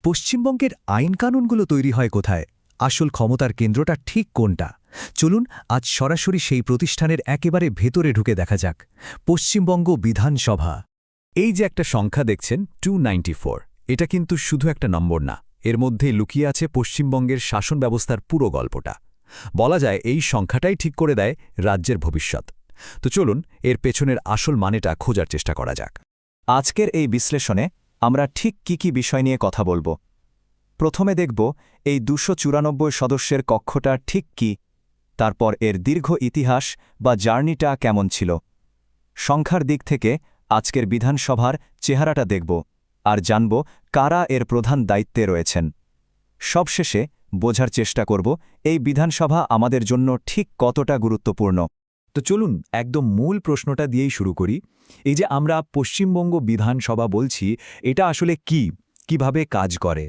পশ্চিমবঙ্গের আইনকানুনগুলো তৈরি হয় কোথায়? আসল ক্ষমতার কেন্দ্রটা ঠিক কোনটা? চলুন আজ সরাসরি সেই প্রতিষ্ঠানের একেবারে ভেতরে ঢুকে দেখা যাক। পশ্চিমবঙ্গ বিধানসভা। এই যে একটা সংখ্যা দেখছেন 294, এটা কিন্তু শুধু একটা নম্বর না, এর মধ্যে লুকিয়ে আছে পশ্চিমবঙ্গের শাসন ব্যবস্থার পুরো গল্পটা। বলা যায় এই সংখ্যাটাই ঠিক করে দেয় রাজ্যের ভবিষ্যৎ। তো চলুন এর পেছনের আসল মানেটা খোঁজার চেষ্টা করা যাক। আজকের এই বিশ্লেষণে আমরা ঠিক কি বিষয় নিয়ে কথা বলবো। প্রথমে দেখব এই 294 সদস্যের কক্ষটা ঠিক কি, তারপর এর দীর্ঘ ইতিহাস বা জার্নিটা কেমন ছিল। সংখ্যার দিক থেকে আজকের বিধানসভার চেহারাটা দেখব আর জানব কারা এর প্রধান দায়িত্বে রয়েছেন। সবশেষে বোঝার চেষ্টা করব এই বিধানসভা আমাদের জন্য ঠিক কতটা গুরুত্বপূর্ণ। তো চলুন একদম মূল প্রশ্নটা দিয়েই শুরু করি। এই যে আমরা পশ্চিমবঙ্গ বিধানসভা বলছি, এটা আসলে কি, কিভাবে কাজ করে?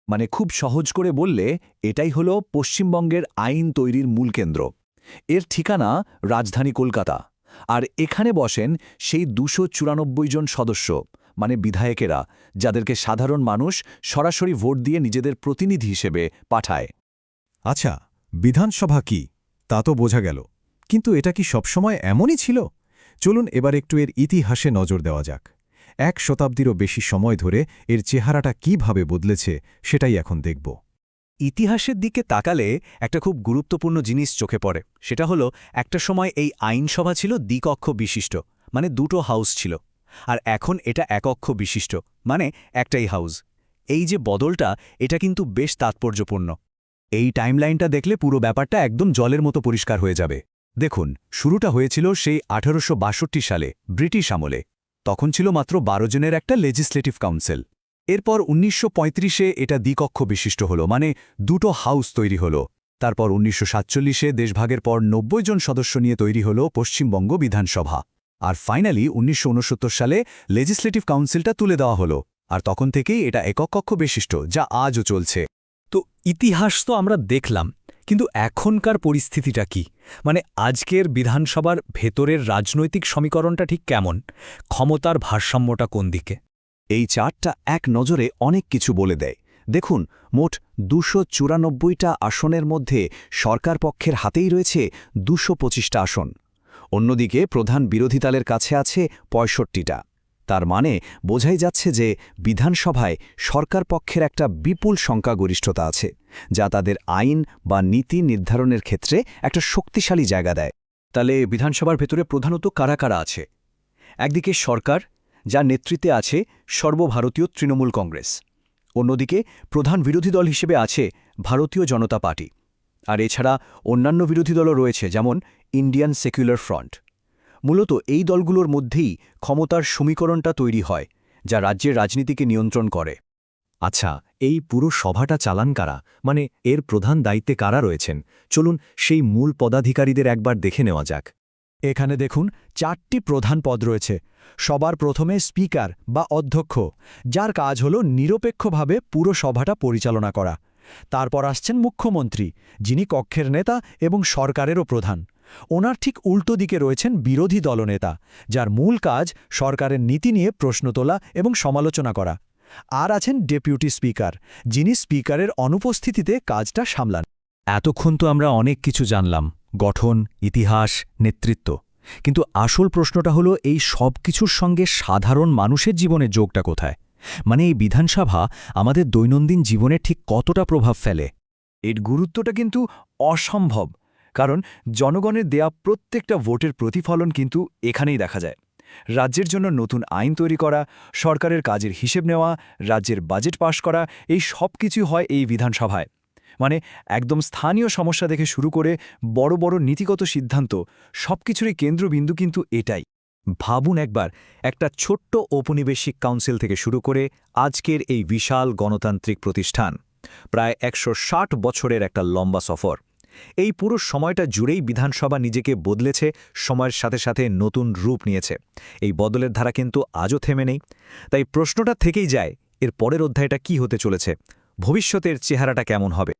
মানে খুব সহজ করে বললে এটাই হলো পশ্চিমবঙ্গের আইন তৈরির মূল কেন্দ্র। এর ঠিকানা রাজধানী কলকাতা, আর এখানে বসেন সেই 294 জন সদস্য, মানে বিধায়কেরা, যাদেরকে সাধারণ মানুষ সরাসরি ভোট দিয়ে নিজেদের প্রতিনিধি হিসেবে পাঠায়। আচ্ছা, বিধানসভা কি তা তো বোঝা গেল, কিন্তু এটা কি সবসময় এমনই ছিল? চলুন এবার একটু এর ইতিহাসে নজর দেওয়া যাক। 1 শতাব্দীরও বেশি সময় ধরে এর চেহারাটা কিভাবে বদলেছে সেটাই এখন দেখব। ইতিহাসের দিকে তাকালে একটা খুব গুরুত্বপূর্ণ জিনিস চোখে পড়ে। সেটা হলো একটা সময় এই আইনসভা ছিল দ্বিকক্ষ বিশিষ্ট, মানে দুটো হাউস ছিল। আর এখন এটা একক্ষ বিশিষ্ট, মানে একটাই হাউস। এই যে বদলটা, এটা কিন্তু বেশ তাৎপর্যপূর্ণ। এই টাইমলাইনটা দেখলে পুরো ব্যাপারটা একদম জলের মতো পরিষ্কার হয়ে যাবে। দেখুন, শুরুটা হয়েছিল সেই 1862 সালে ব্রিটিশ আমলে। তখন ছিল মাত্র 12 জনের একটা লেজিসলেটিভ কাউন্সিল। এরপর 1935-এ এটা দ্বিকক্ষ বিশিষ্ট হল, মানে দুটো হাউস তৈরি হল। তারপর 1947-এ দেশভাগের পর 90 জন সদস্য নিয়ে তৈরি হল পশ্চিমবঙ্গ বিধানসভা। আর ফাইনালি 1969 সালে লেজিসলেটিভ কাউন্সিলটা তুলে দেওয়া হলো, আর তখন থেকেই এটা একক কক্ষ বিশিষ্ট, যা আজও চলছে। তো ইতিহাস তো আমরা দেখলাম, কিন্তু এখনকার পরিস্থিতিটা কি? মানে আজকের বিধানসভার ভেতরের রাজনৈতিক সমীকরণটা ঠিক কেমন? ক্ষমতার ভারসাম্যটা কোন দিকে? এই চার্টটা এক নজরে অনেক কিছু বলে দেয়। দেখুন, মোট 294টা আসনের মধ্যে সরকার পক্ষের হাতেই রয়েছে 225টা আসন। অন্যদিকে প্রধান বিরোধী দলের কাছে আছে 65টা। তার মানে বোঝাই যাচ্ছে যে বিধানসভায় সরকার পক্ষের একটা বিপুল সংখ্যাগরিষ্ঠতা আছে, যা তাদের আইন বা নীতি নির্ধারণের ক্ষেত্রে একটা শক্তিশালী জায়গা দেয়। তাহলে বিধানসভার ভেতরে প্রধানত কারা কারা আছে? একদিকে সরকার, যার নেতৃত্বে আছে সর্বভারতীয় তৃণমূল কংগ্রেস। অন্যদিকে প্রধান বিরোধী দল হিসেবে আছে ভারতীয় জনতা পার্টি। আর এছাড়া অন্যান্য বিরোধী দলও রয়েছে, যেমন ইন্ডিয়ান সেকুলার ফ্রন্ট। মূলত এই দলগুলোর মধ্যেই ক্ষমতার সমীকরণটা তৈরি হয়, যা রাজ্যের রাজনীতিকে নিয়ন্ত্রণ করে। আচ্ছা, এই পুরো সভাটা চালান কারা, মানে এর প্রধান দায়িত্বে কারা রয়েছেন? চলুন সেই মূল পদাধিকারীদের একবার দেখে নেওয়া যাক। এখানে দেখুন 4টি প্রধান পদ রয়েছে। সবার প্রথমে স্পিকার বা অধ্যক্ষ, যার কাজ হল নিরপেক্ষভাবে পুরো সভাটা পরিচালনা করা। তারপর আসছেন মুখ্যমন্ত্রী, যিনি কক্ষের নেতা এবং সরকারেরও প্রধান। ওনার ঠিক উল্টো দিকে রয়েছেন বিরোধী দলনেতা, যার মূল কাজ সরকারের নীতি নিয়ে প্রশ্ন তোলা এবং সমালোচনা করা। আর আছেন ডেপুটি স্পিকার, যিনি স্পিকারের অনুপস্থিতিতে কাজটা সামলান। এতক্ষণ তো আমরা অনেক কিছু জানলাম, গঠন, ইতিহাস, নেতৃত্ব। কিন্তু আসল প্রশ্নটা হলো এই সব কিছুর সঙ্গে সাধারণ মানুষের জীবনের যোগটা কোথায়? মানে এই বিধানসভা আমাদের দৈনন্দিন জীবনে ঠিক কতটা প্রভাব ফেলে? এর গুরুত্বটা কিন্তু অসম্ভব, কারণ জনগণের দেয়া প্রত্যেকটা ভোটের প্রতিফলন কিন্তু এখানেই দেখা যায়। রাজ্যের জন্য নতুন আইন তৈরি করা, সরকারের কাজের হিসেব নেওয়া, রাজ্যের বাজেট পাশ করা, এই সব কিছু হয় এই বিধানসভায়। মানে একদম স্থানীয় সমস্যা থেকে শুরু করে বড় বড় নীতিগত সিদ্ধান্ত, সবকিছুরই কেন্দ্রবিন্দু কিন্তু এটাই। ভাবুন একবার, একটা ছোট্ট ঔপনিবেশিক কাউন্সিল থেকে শুরু করে আজকের এই বিশাল গণতান্ত্রিক প্রতিষ্ঠান, প্রায় 160 বছরের একটা লম্বা সফর। এই পুরো সময়টা জুড়েই বিধানসভা নিজেকে বদলেছে, সময়ের সাথে সাথে নতুন রূপ নিয়েছে। এই বদলের ধারা কিন্তু আজও থেমে নেই। তাই প্রশ্নটা থেকেই যায়, এর পরের অধ্যায়টা কি হতে চলেছে? ভবিষ্যতের চেহারাটা কেমন হবে?